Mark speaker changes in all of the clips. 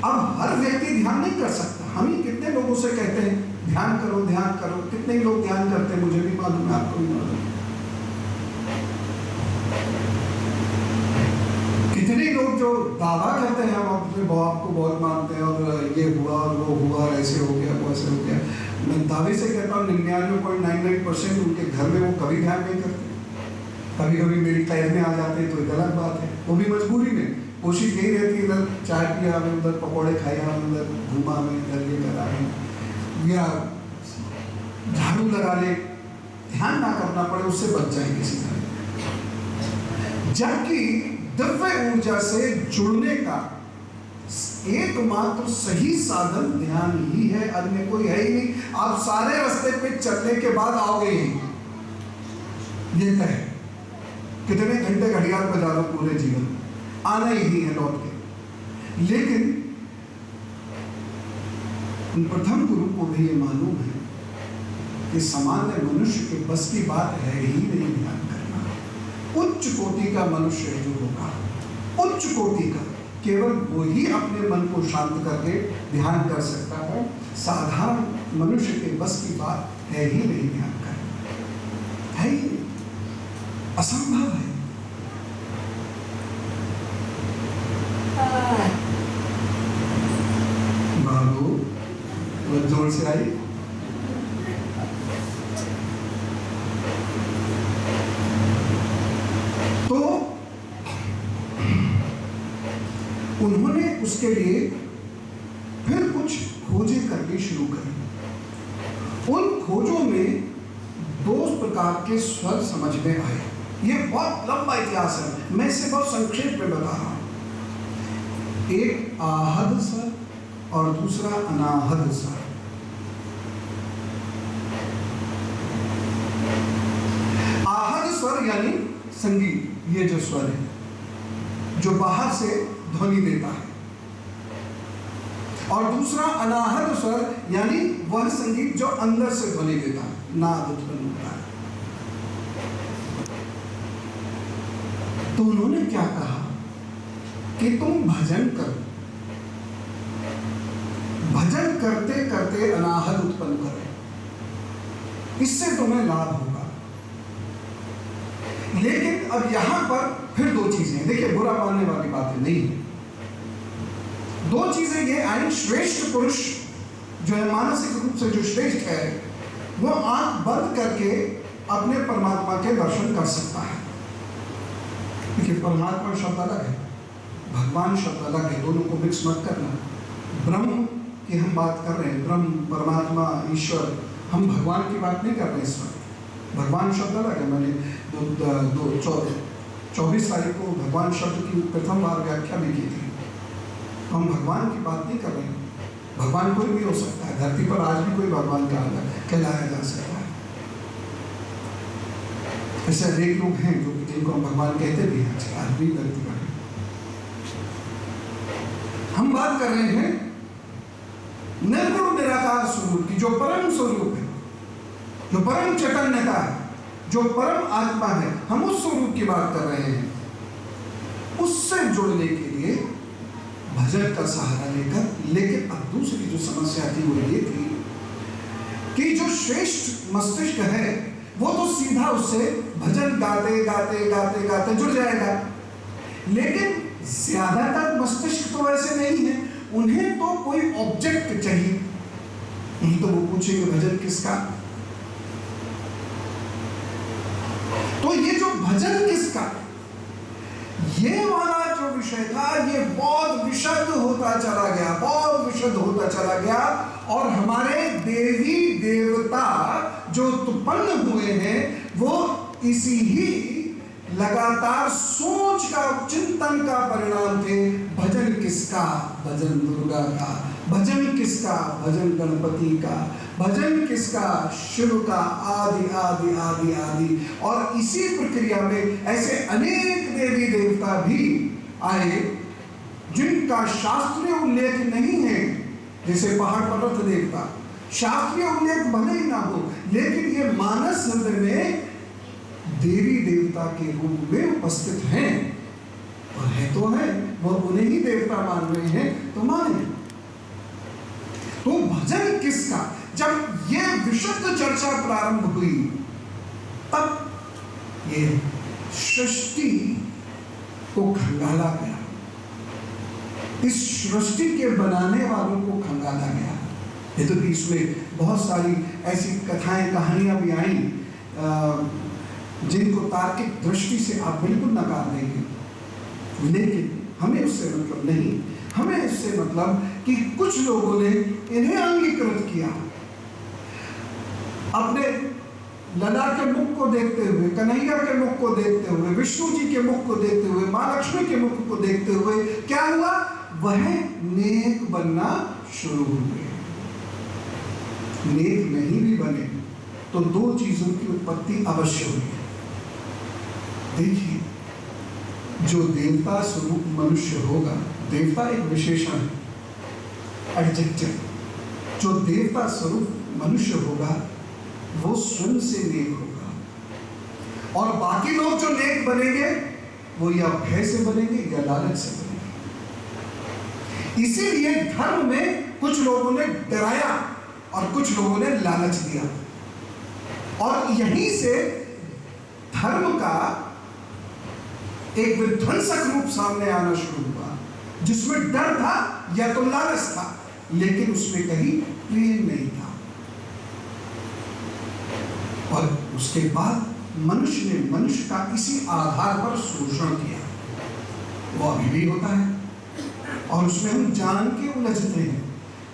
Speaker 1: अब हर व्यक्ति ध्यान नहीं कर सकता। हम ही कितने लोगों से कहते हैं ध्यान करो ध्यान करो, कितने ही लोग ध्यान करते हैं, मुझे भी मालूम है, आपको भी मालूम है। कितने लोग जो दावा करते हैं हम अपने आपको बहुत मानते हैं और ये हुआ और वो हुआ, ऐसे हो गया वो ऐसे हो गया। मैं दावे से कहता हूँ 99.99% उनके घर में वो कभी ध्यान नहीं करते। कभी कभी मेरी कैद में आ जाते हैं तो गलत बात है, वो भी मजबूरी में। कोशिश यही रहती है इधर चाय पिया हमें, उधर पकौड़े खाए हमें, उधर घूमा हमें, इधर ये करा हमें, या झाड़ू लगा ले, ध्यान ना करना पड़े, उससे बच जाए किसी तरह। जबकि दिव्य ऊर्जा से जुड़ने का एकमात्र सही साधन ध्यान ही है, अन्य कोई है ही नहीं। आप सारे रास्ते पे चलने के बाद आओगे ही, ये तय। कितने घंटे घड़ियाल बजा लो पूरे जीवन, आना ही है लौट के। लेकिन प्रथम गुरु को भी ये मालूम है कि सामान्य मनुष्य के बस की बात है ही नहीं ध्यान करना। उच्च कोटि का मनुष्य जो होगा, उच्च कोटि का, केवल वो ही अपने मन को शांत करके ध्यान कर सकता है। साधारण मनुष्य के बस की बात है ही नहीं ध्यान करना, है ही नहीं, असंभव है। बाबू बहुत जोर से आई। तो उन्होंने उसके लिए फिर कुछ खोजें करनी शुरू करी। उन खोजों में 2 प्रकार के स्वर समझ में आए। ये बहुत लंबा इतिहास है, मैं इसे बहुत संक्षेप में बता रहा हूं। एक आहद स्वर और दूसरा अनाहद स्वर। आहद स्वर यानी संगीत, ये जो स्वर है जो बाहर से ध्वनि देता है, और दूसरा अनाहद स्वर यानी वह संगीत जो अंदर से ध्वनि देता है, नाद उत्पन्न होता है। तो उन्होंने क्या कहा कि तुम भजन करो, भजन करते करते अनाहद उत्पन्न करो, इससे तुम्हें लाभ होगा। लेकिन अब यहां पर फिर 2 चीजें हैं, देखिए बुरा मानने वाली बातें नहीं है। 2 चीजें ये आई, श्रेष्ठ पुरुष जो है, मानसिक रूप से जो श्रेष्ठ है, वो आंख बंद करके अपने परमात्मा के दर्शन कर सकता है। देखिए परमात्मा शब्द अलग है, भगवान शब्द अलग है, दोनों को मिक्स मत करना। ब्रह्म की हम बात कर रहे हैं, ब्रह्म, परमात्मा, ईश्वर, हम भगवान की बात नहीं कर रहे इस वक्त। भगवान शब्द अलग है। मैंने 24 तारीख को भगवान शब्द की प्रथम बार व्याख्या भी की थी। हम भगवान की बात नहीं कर रहे हैं। भगवान कोई भी हो सकता है, धरती पर आज भी कोई भगवान कहलाया जा सकता है। ऐसे अनेक लोग हैं जो जिनको हम भगवान कहते भी हैं, आज भी धरती पर। हम बात कर रहे हैं निर्गुण निराकार स्वरूप की, जो परम स्वरूप है, जो परम चैतन्यता है, जो परम आत्मा है। हम उस स्वरूप की बात कर रहे हैं। उससे जुड़ने के लिए भजन का सहारा लेकर। लेकिन अब दूसरी जो समस्या थी वो ये थी कि जो श्रेष्ठ मस्तिष्क है वो तो सीधा उससे भजन गाते गाते गाते गाते जुड़ जाएगा। लेकिन ज्यादातर मस्तिष्क तो ऐसे नहीं है, उन्हें तो कोई ऑब्जेक्ट चाहिए। नहीं तो वो पूछेंगे भजन किसका। तो ये जो भजन किसका, ये वाला जो विषय था, ये बहुत विशद होता चला गया, बहुत विशद होता चला गया। और हमारे देवी देवता जो उत्पन्न हुए हैं वो इसी ही लगातार सोच का, चिंतन का परिणाम थे। भजन किसका, भजन दुर्गा का। भजन किसका, भजन गणपति का। भजन किसका, शिव का। आदि आदि आदि आदि। और इसी प्रक्रिया में ऐसे अनेक देवी देवता भी आए जिनका शास्त्रीय उल्लेख नहीं है। जैसे पहाड़ पर्वत देवता, शास्त्रीय उल्लेख भले ही ना हो, लेकिन ये मानस हृदय में देवी देवता के रूप में उपस्थित हैं। और है तो है, वो उन्हें ही देवता मान रहे हैं तो माने। तो भजन किसका? जब ये विशुद्ध चर्चा प्रारंभ हुई तब ये सृष्टि को खंगाला गया, इस सृष्टि के बनाने वालों को खंगाला गया। ये तो इसमें बहुत सारी ऐसी कथाएं कहानियां भी आई जिनको तार्किक दृष्टि से आप बिल्कुल नकार देंगे, लेकिन हमें उससे मतलब नहीं। हमें इससे मतलब कि कुछ लोगों ने इन्हें अंगीकृत किया, अपने लला के मुख को देखते हुए, कन्हैया के मुख को देखते हुए, विष्णु जी के मुख को देखते हुए, मां लक्ष्मी के मुख को देखते हुए क्या हुआ? वह नेक बनना शुरू हुए। नेक नहीं भी बने तो दो चीजों की उत्पत्ति अवश्य हुई है। देखिए, जो देवता स्वरूप मनुष्य होगा, देवता एक विशेषण है, एडजेक्टिव। जो देवता स्वरूप मनुष्य होगा वो स्वयं से नेक होगा, और बाकी लोग जो नेक बनेंगे वो या भय से बनेंगे या लालच से बनेंगे। इसीलिए धर्म में कुछ लोगों ने डराया और कुछ लोगों ने लालच दिया, और यहीं से धर्म का एक विध्वंसक रूप सामने आना शुरू हुआ, जिसमें डर था या तो लालच था, लेकिन उसमें कहीं प्रेम नहीं था। और उसके बाद मनुष्य ने मनुष्य का इसी आधार पर शोषण किया। वो अभी भी होता है और उसमें हम जान के उलझते हैं,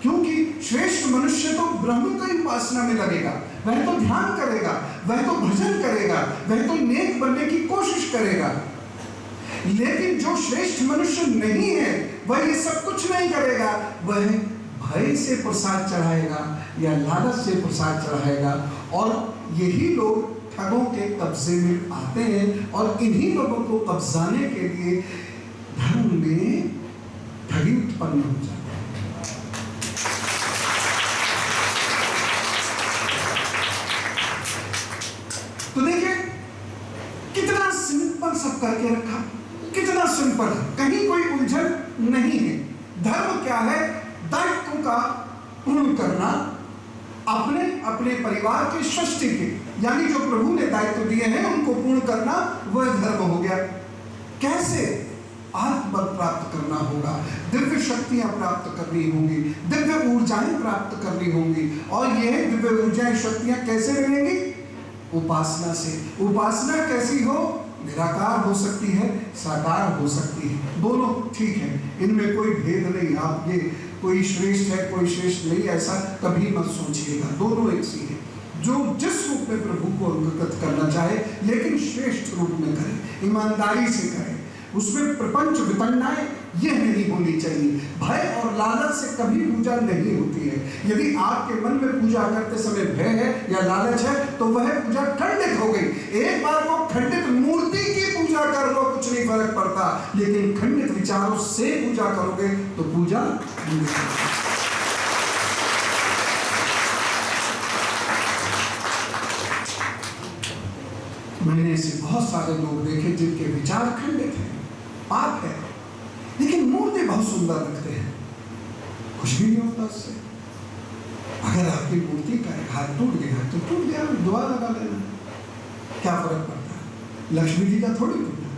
Speaker 1: क्योंकि श्रेष्ठ मनुष्य तो ब्रह्म की उपासना में लगेगा, वह तो ध्यान करेगा, वह तो भजन करेगा, वह तो नेक बनने की कोशिश करेगा। लेकिन जो श्रेष्ठ मनुष्य नहीं है वह ये सब कुछ नहीं करेगा, वह भय से प्रसाद चढ़ाएगा या लालच से प्रसाद चढ़ाएगा, और यही लोग ठगों के कब्जे में आते हैं, और इन्हीं लोगों को कब्जाने के लिए धर्म में ठगी उत्पन्न हो जाती है। तो देखिए कितना सिंपल सब करके रखा, कितना सिंपल है, कहीं कोई उलझन नहीं है। धर्म क्या है? दायित्व का पूर्ण करना, अपने अपने परिवार के सृष्टि के, यानी जो प्रभु ने दायित्व दिए हैं उनको पूर्ण करना, वह धर्म हो गया। कैसे? आत्मबल प्राप्त करना होगा, दिव्य शक्तियां प्राप्त करनी होंगी, दिव्य ऊर्जाएं प्राप्त करनी होंगी, और यह दिव्य ऊर्जाएं शक्तियां कैसे मिलेंगी? उपासना से। उपासना कैसी हो? निराकार हो सकती है, साकार हो सकती है, दोनों ठीक है, इनमें कोई भेद नहीं। आप ये कोई श्रेष्ठ है कोई श्रेष्ठ नहीं ऐसा कभी मत सोचिएगा, दोनों एक सी है। जो जिस रूप में प्रभु को अंगीकृत करना चाहे, लेकिन श्रेष्ठ रूप में करे, ईमानदारी से करे, उसमें प्रपंच विपन्नाएं यह नहीं होनी चाहिए। भय और लालच से कभी पूजा नहीं होती है। यदि आपके मन में पूजा करते समय भय है या लालच है तो वह पूजा खंडित हो गई। एक बार वो खंडित मूर्ति की पूजा कर लो, कुछ नहीं फर्क पड़ता, लेकिन खंडित विचारों से पूजा करोगे तो पूजा नहीं होगी। मैंने ऐसे बहुत सारे लोग देखे जिनके विचार खंडित हैं, पाप है, लेकिन मूर्ति बहुत सुंदर रखते हैं, कुछ भी नहीं होता उससे। अगर आपकी मूर्ति का एक हाथ टूट गया तो टूट गया, दुआ लगा लेना, क्या फर्क पड़ता है? लक्ष्मी जी का थोड़ी टूटा,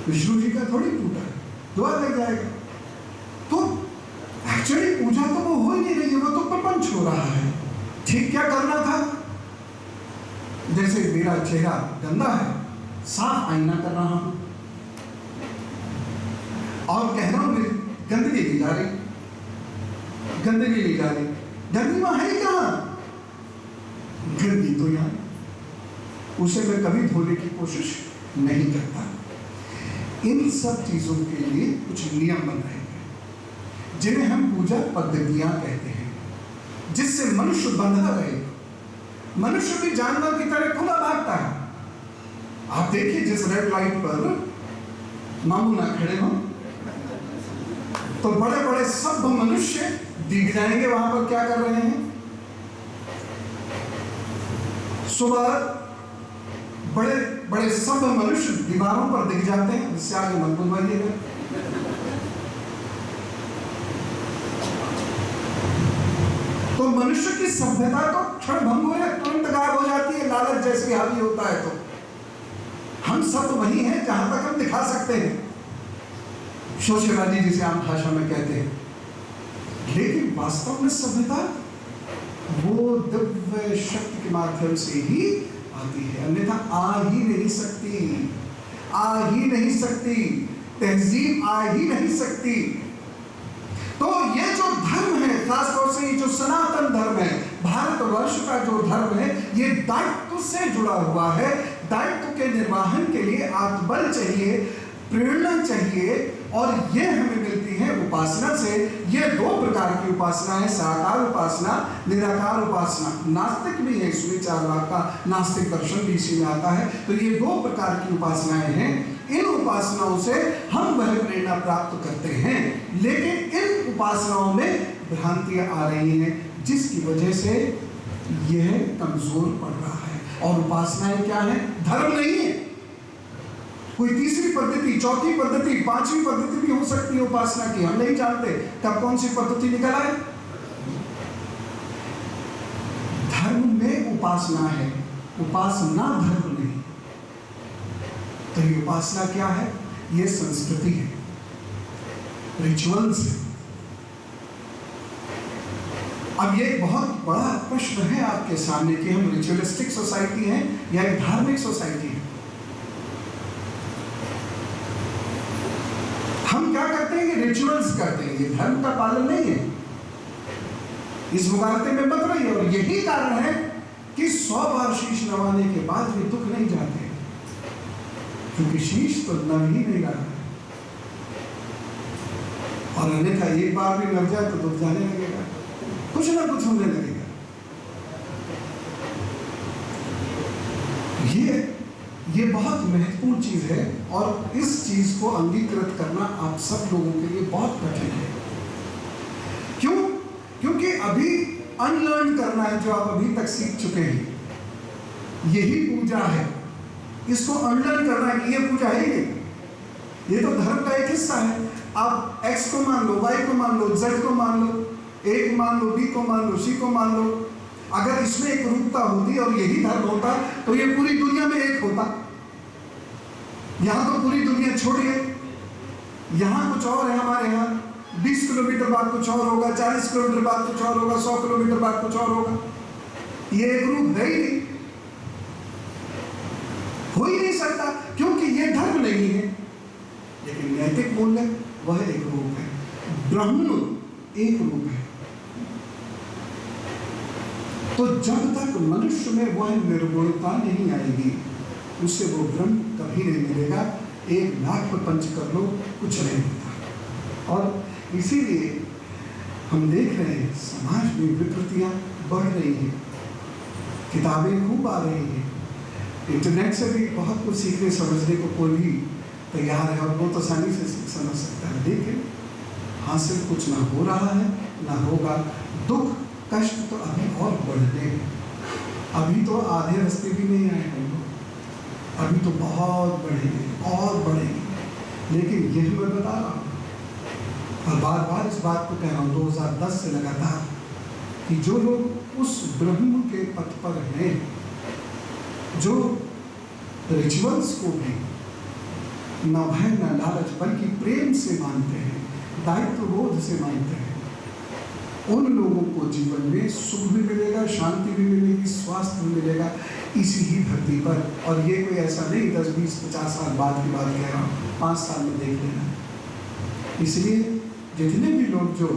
Speaker 1: विष्णु जी का थोड़ी टूटा, दुआ लग जाएगा। तो एक्चुअली पूजा तो वो हो ही नहीं रही है, वो तो प्रपंच हो रहा है। ठीक क्या करना था? जैसे मेरा चेहरा गंदा है, साफ आईना कर रहा हूं और कह रहा हूं मेरी गंदगी नहीं जा रही, गंदगी नहीं जा रही, गंदगी वहां है कहां? गंदगी तो यहां, उसे मैं कभी धोने की कोशिश नहीं करता। इन सब चीजों के लिए कुछ नियम बन रहे हैं जिन्हें हम पूजा पद्धतियां कहते हैं, जिससे मनुष्य बंधा रहे। मनुष्य भी जानवर की तरह खुला भागता है। आप देखिए, जिस रेड लाइट पर मामू ना खड़े हो तो बड़े बड़े सभ्य मनुष्य दिख जाएंगे वहां पर क्या कर रहे हैं। सुबह बड़े बड़े सभ्य मनुष्य दीवारों पर दिख जाते हैं, इससे आगे मत बुलवाइएगा। तो मनुष्य की सभ्यता तो क्षणभंगुर है, तुरंत गायब हो जाती है, लालच जैसे हावी होता है। तो हम सब तो वही हैं जहां तक हम दिखा सकते हैं, शोषेबाजी जिसे आम भाषा में कहते हैं। लेकिन वास्तव में सभ्यता वो दिव्य शक्ति के माध्यम से ही आती है, अन्यथा आ ही नहीं सकती, आ ही नहीं सकती, तहजीब आ ही नहीं सकती। तो ये जो धर्म है, खासतौर से ये जो सनातन धर्म है, भारतवर्ष का जो धर्म है, ये दायित्व से जुड़ा हुआ है। दायित्व के निर्वहन के लिए आत्मबल चाहिए, प्रेरणा चाहिए, और ये हमें मिलती है उपासना से। ये दो प्रकार की उपासना है, साकार उपासना, निराकार उपासना। नास्तिक भी है इसमें, चार्वाक का नास्तिक दर्शन भी इसी में आता है। तो ये दो प्रकार की उपासनाएं हैं। इन उपासनाओं से हम वह प्रेरणा प्राप्त करते हैं, लेकिन इन उपासनाओं में भ्रांतियां आ रही हैं, जिसकी वजह से यह कमजोर पड़ रहा है। और उपासनाएं क्या है? धर्म नहीं है। कोई तीसरी पद्धति, चौथी पद्धति, पांचवी पद्धति भी हो सकती है उपासना की, हम नहीं जानते कब कौन सी पद्धति निकल आए। धर्म में उपासना है, उपासना धर्म नहीं। तो ये उपासना क्या है? ये संस्कृति है, रिचुअल्स है। अब ये एक बहुत बड़ा प्रश्न है आपके सामने कि हम रिचुअलिस्टिक सोसाइटी हैं या एक धार्मिक सोसाइटी है। हम क्या करते हैं कि रिचुअल्स करते हैं, ये धर्म का पालन नहीं है। इस मुकाबले में मत रहिए। और यही कारण है कि 100 बार शीश नवाने के बाद भी दुख नहीं जाते, क्योंकि शीश तो नव ही नहीं रहा है। और अन्यथा एक बार भी नव जाए तो दुख जाने लगेगा, कुछ ना कुछ होने लगेगा। ये बहुत महत्वपूर्ण चीज है, और इस चीज को अंगीकृत करना आप सब लोगों के लिए बहुत कठिन है। क्यों? क्योंकि अभी अनलर्न करना है जो आप अभी तक सीख चुके हैं, यही पूजा है। इसको अनलर्न करना है कि ये पूजा है ही नहीं, ये तो धर्म का एक हिस्सा है। आप एक्स को मान लो, वाई को मान लो, जेड को मान लो, ए को मान लो, बी को मान लो, सी को मान लो। अगर इसमें एक रूपता होती और यही धर्म होता तो ये पूरी दुनिया में एक होता। यहां तो पूरी दुनिया छोड़िए, यहां कुछ और है, हमारे यहाँ 20 किलोमीटर बाद कुछ और होगा, 40 किलोमीटर बाद कुछ और होगा, 100 किलोमीटर बाद कुछ और होगा। ये एक रूप है ही नहीं, हो ही नहीं सकता, क्योंकि ये धर्म नहीं है। लेकिन नैतिक मूल्य वह एक रूप है, ब्रह्म एक रूप है। तो जब तक मनुष्य में वह निर्गुणता नहीं आएगी, उससे वो ब्रह्म कभी नहीं मिलेगा। 1 लाख पर पंच कर लो, कुछ नहीं होता। और इसीलिए हम देख रहे हैं समाज में विकृतियां बढ़ रही हैं, किताबें खूब आ रही हैं, इंटरनेट से भी बहुत कुछ सीखने समझने को कोई भी तैयार है, और वो तो आसानी से समझ सकता है। लेकिन हासिल कुछ ना हो रहा है, ना होगा। दुख कष्ट तो अभी और बढ़ते हैं, अभी तो आधे रास्ते भी नहीं आए हम लोग, अभी तो बहुत बढ़ेंगे और बढ़ेंगे। लेकिन यही मैं बता रहा हूँ, और बार बार इस बात को कह रहा हूँ 2010 से लगातार, कि जो लोग उस ब्रह्म के पथ पर हैं, जो रिचुअल्स को भी न भय न लालच बल्कि प्रेम से मानते हैं, दायित्व बोध से मानते हैं, उन लोगों को जीवन में सुख भी मिलेगा, शांति भी मिलेगी, स्वास्थ्य भी मिलेगा इसी ही धरती पर। और ये कोई ऐसा नहीं 10, 20, 50 साल बाद की बात कह रहा हूँ, 5 साल में देख लेना। इसलिए जितने भी लोग जो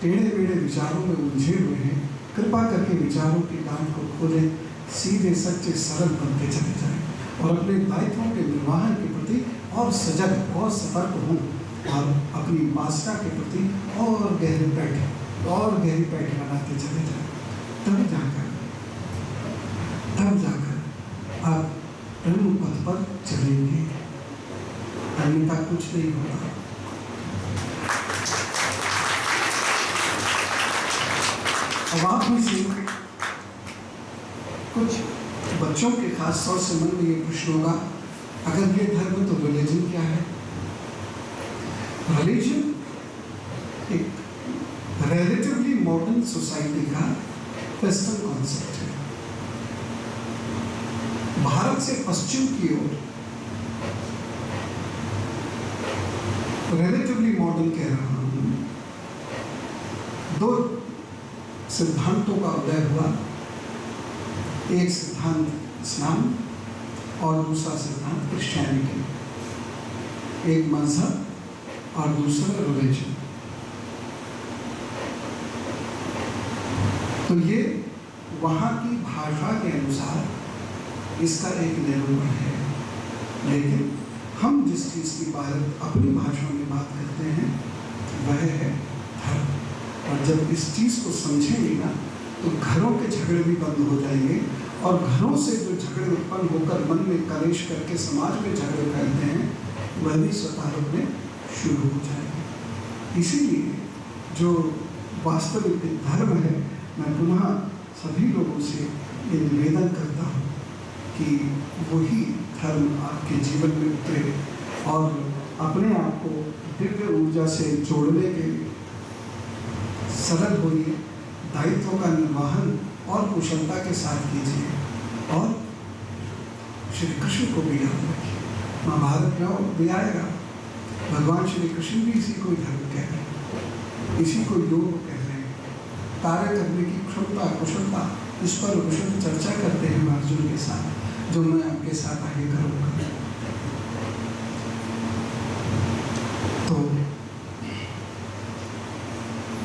Speaker 1: टेढ़े मेढ़े विचारों में उलझे हुए हैं, कृपा करके विचारों की गांठ को खोलें, सीधे सच्चे सरल बनते चले जाएं, और अपने दायित्वों के निर्वहन के प्रति और सजग और सतर्क हों, और अपनी उपासना के प्रति और गहरी पैठ बनाते चले जाएं। तब जाकर आप ब्रह्म पथ पर चलेंगे, अन्यथा कुछ नहीं होगा। अब आप में से कुछ बच्चों के खास तौर से मन में ये प्रश्न होगा, अगर ये धर्म तो रिलीजन क्या है? रिलीजन एक रिलेटिवली मॉडर्न सोसाइटी का वेस्टर्न कॉन्सेप्ट है। भारत से पश्चिम की ओर रिलेटिवली मॉडर्न कह रहा हूं, दो सिद्धांतों का उदय हुआ। एक सिद्धांत इस्लाम और दूसरा सिद्धांत क्रिश्चियनिटी। एक मजहब और दूसरा रिलीजन। तो ये वहाँ की भाषा के अनुसार इसका एक निरूपण है, लेकिन हम जिस चीज़ की बात अपनी भाषा में बात करते हैं वह है धर्म। और जब इस चीज़ को समझेंगे ना तो घरों के झगड़े भी बंद हो जाएंगे, और घरों से जो झगड़े उत्पन्न होकर मन में कलेश करके समाज में झगड़े फैलते हैं वह भी स्वतः रुकने शुरू हो जाएंगे। इसीलिए जो वास्तविक धर्म है, मैं पुनः सभी लोगों से ये निवेदन करता हूँ कि वही धर्म आपके जीवन में उतरे और अपने आप को दिव्य ऊर्जा से जोड़ने के लिए सरल होइए, दायित्व का निर्वहन और कुशलता के साथ कीजिए, और श्री कृष्ण को भी याद रखिए। महाभारत में भी आएगा, भगवान श्री कृष्ण भी इसी को धर्म कह रहे हैं, इसी को योग कह रहे हैं। कार्य करने की क्षमता, कुशलता, इस पर कुशल चर्चा करते हैं अर्जुन के साथ, जो मैं आपके साथ आगे करूँगा। तो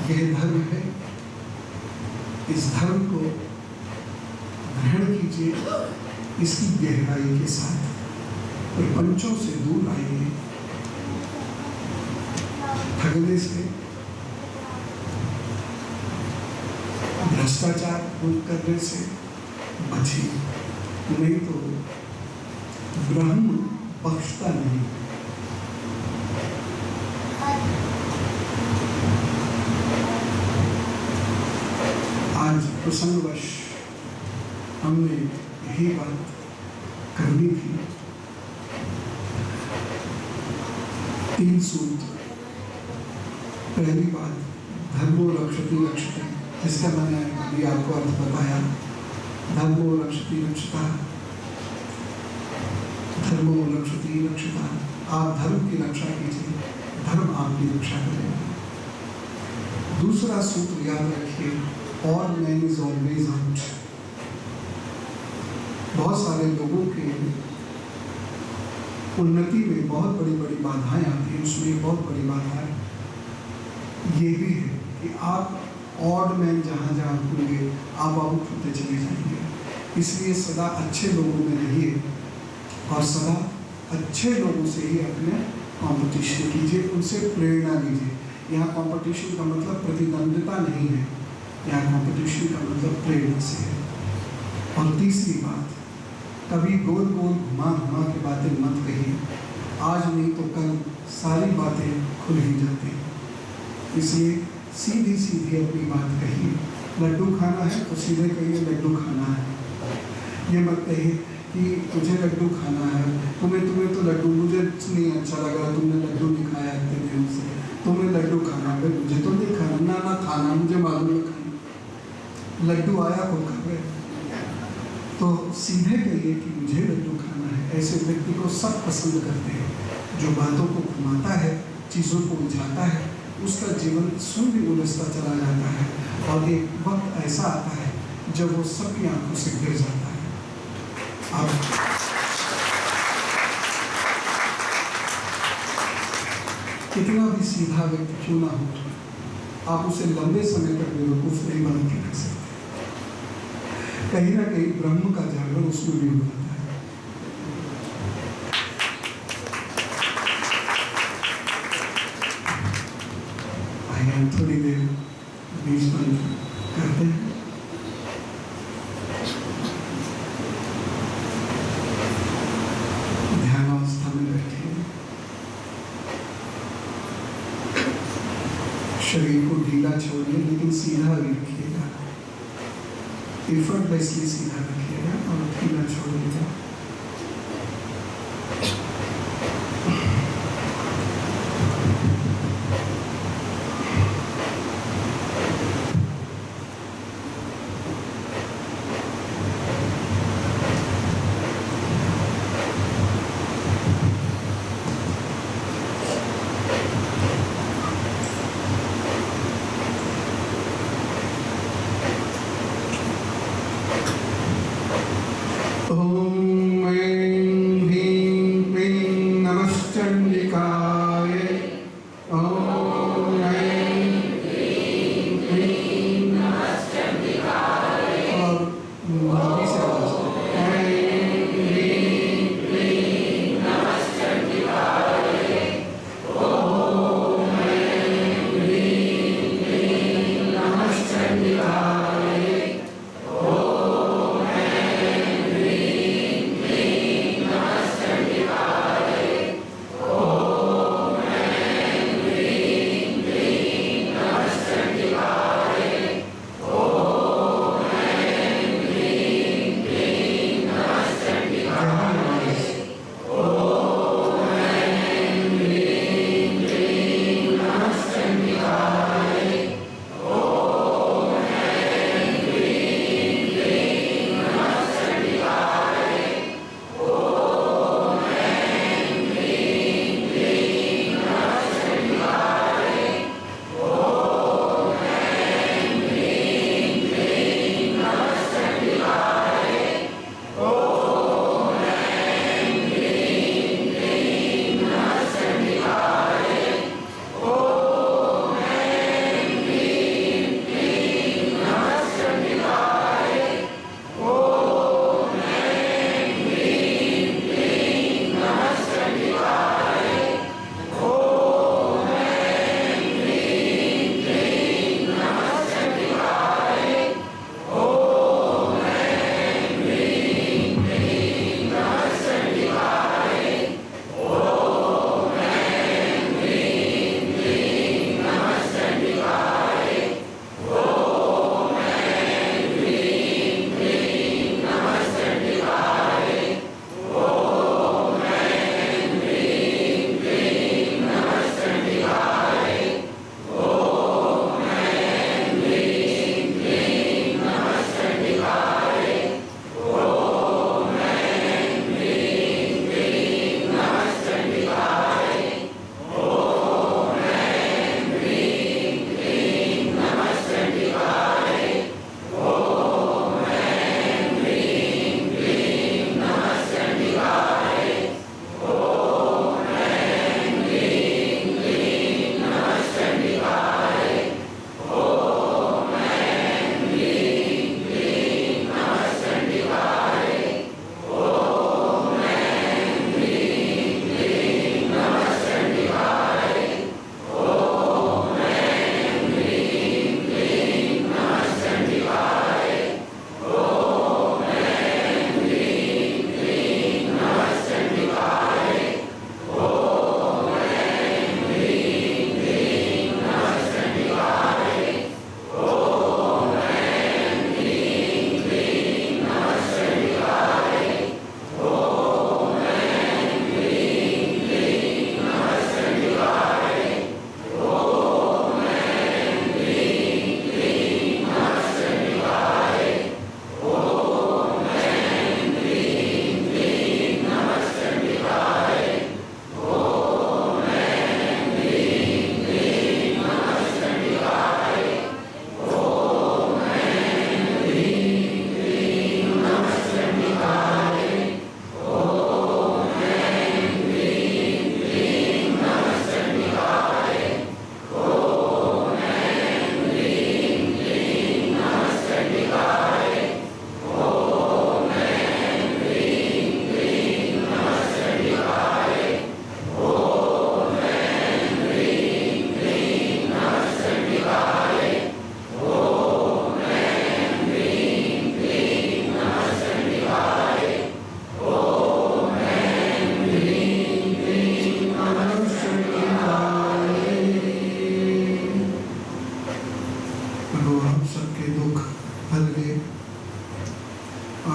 Speaker 1: यह धर्म है, इस धर्म को ग्रहण कीजिए, इसकी गहराई के साथ प्रपंचों से दूर आइए, ठगने से, भ्रष्टाचार करने से बचिए, नहीं तो ब्रह्म बख्शता नहीं। आज प्रसंगवश हमने यही बात करनी थी। 3 सूत्र। पहली बात, धर्मो रक्षति रक्षते, जिसका मैंने अभी आपको अर्थ बताया। धर्मो रक्षति रक्षता, धर्मो रक्षति रक्षता। आप धर्म की रक्षा कीजिए, धर्म आपकी रक्षा करेगा। दूसरा सूत्र याद रखिए, all man is always out. बहुत सारे लोगों के उन्नति में बहुत बड़ी बड़ी बाधाएं आती हैं, उसमें बहुत बड़ी बाधा ये भी है कि आप ऑड मैन जहाँ जहाँ होंगे आप आउट होते चले जाएंगे। इसलिए सदा अच्छे लोगों में रहिए और सदा अच्छे लोगों से ही अपने कंपटीशन कीजिए, उनसे प्रेरणा लीजिए। यहाँ कंपटीशन का मतलब प्रतिद्वंद्विता नहीं है, यहाँ कंपटीशन का मतलब प्रेरणा से है। और तीसरी बात, कभी गोल गोल घुमा घुमा के बातें मत कहिए, आज नहीं तो कल सारी बातें खुल ही जाती हैं। इसलिए सीधी सीधी अपनी बात कहिए। लड्डू खाना है तो सीधे कहिए लड्डू खाना है। ये मत कहिए कि तुझे लड्डू खाना है, तुम्हें तो लड्डू, मुझे नहीं अच्छा लगा, तुमने लड्डू नहीं खाया इतने दिनों से, तुम्हें लड्डू खाना है, मुझे तो नहीं खाना, ना खाना, मुझे मालूम नहीं खाना। लड्डू आया को खा गए। तो सीधे कहिए कि मुझे लड्डू खाना है। ऐसे व्यक्ति को सब पसंद करते हैं, जो बातों को घुमाता है, चीज़ों को उलझाता है, उसका जीवन स्वयं भी उलझता चला जाता है, और एक वक्त ऐसा आता है जब वो सबकी आंखों से गिर जाता है। अब कितना भी सीधा व्यक्ति क्यों ना हो, आप उसे लंबे समय तक बेवकूफ नहीं बना के रख सकते। कहीं ना कहीं ब्रह्म का जागरण उसमें भी हो जाता है। आइए थोड़ी देर बीच बंद करते हैं। ध्यानावस्था में बैठिए, शरीर को ढीला छोड़िए लेकिन सीधा भी रखिएगा, एफर्टलेसली सीधा रखिएगा और ढीला छोड़िएगा।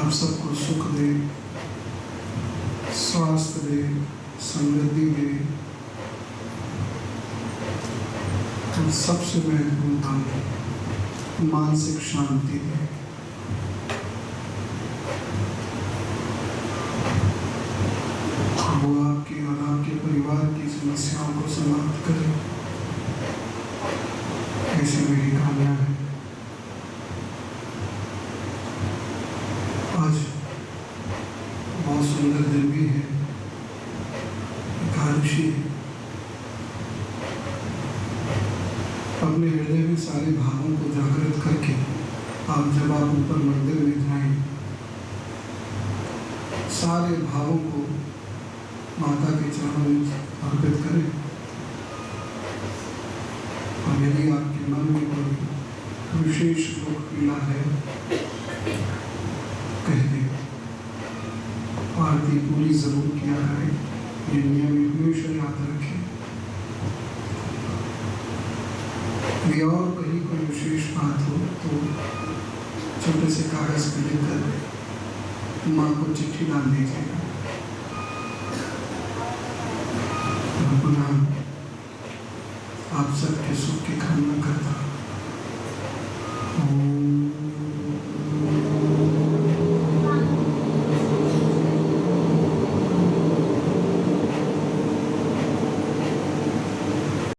Speaker 1: आप सबको सुख दे, स्वास्थ्य दे, समृद्धि दे, और सबसे महत्वपूर्ण काम मानसिक शांति दे। वो आपकी और आपके परिवार की समस्याओं को समाप्त करे। ऐसी मेरी कामना है। आज बहुत सुंदर दिन भी है, एकादशी है। अपने हृदय में सारे भावों को जागृत करके जब आप ऊपर मंदिर में जाएं, सारे भावों को माता के चरणों में अर्पित करें। और यदि आपके मन में कोई विशेष दुख पीड़ा है, कह दें। आरती पूरी जरूर किया करें, ये नियम हमेशा याद रखें। यदि और कहीं कोई विशेष बात हो तो छोटे से कागज पे लिखकर माँ को चिट्ठी डाल दीजिएगा। पुनः आप सबके सुख की कामना करता हूँ।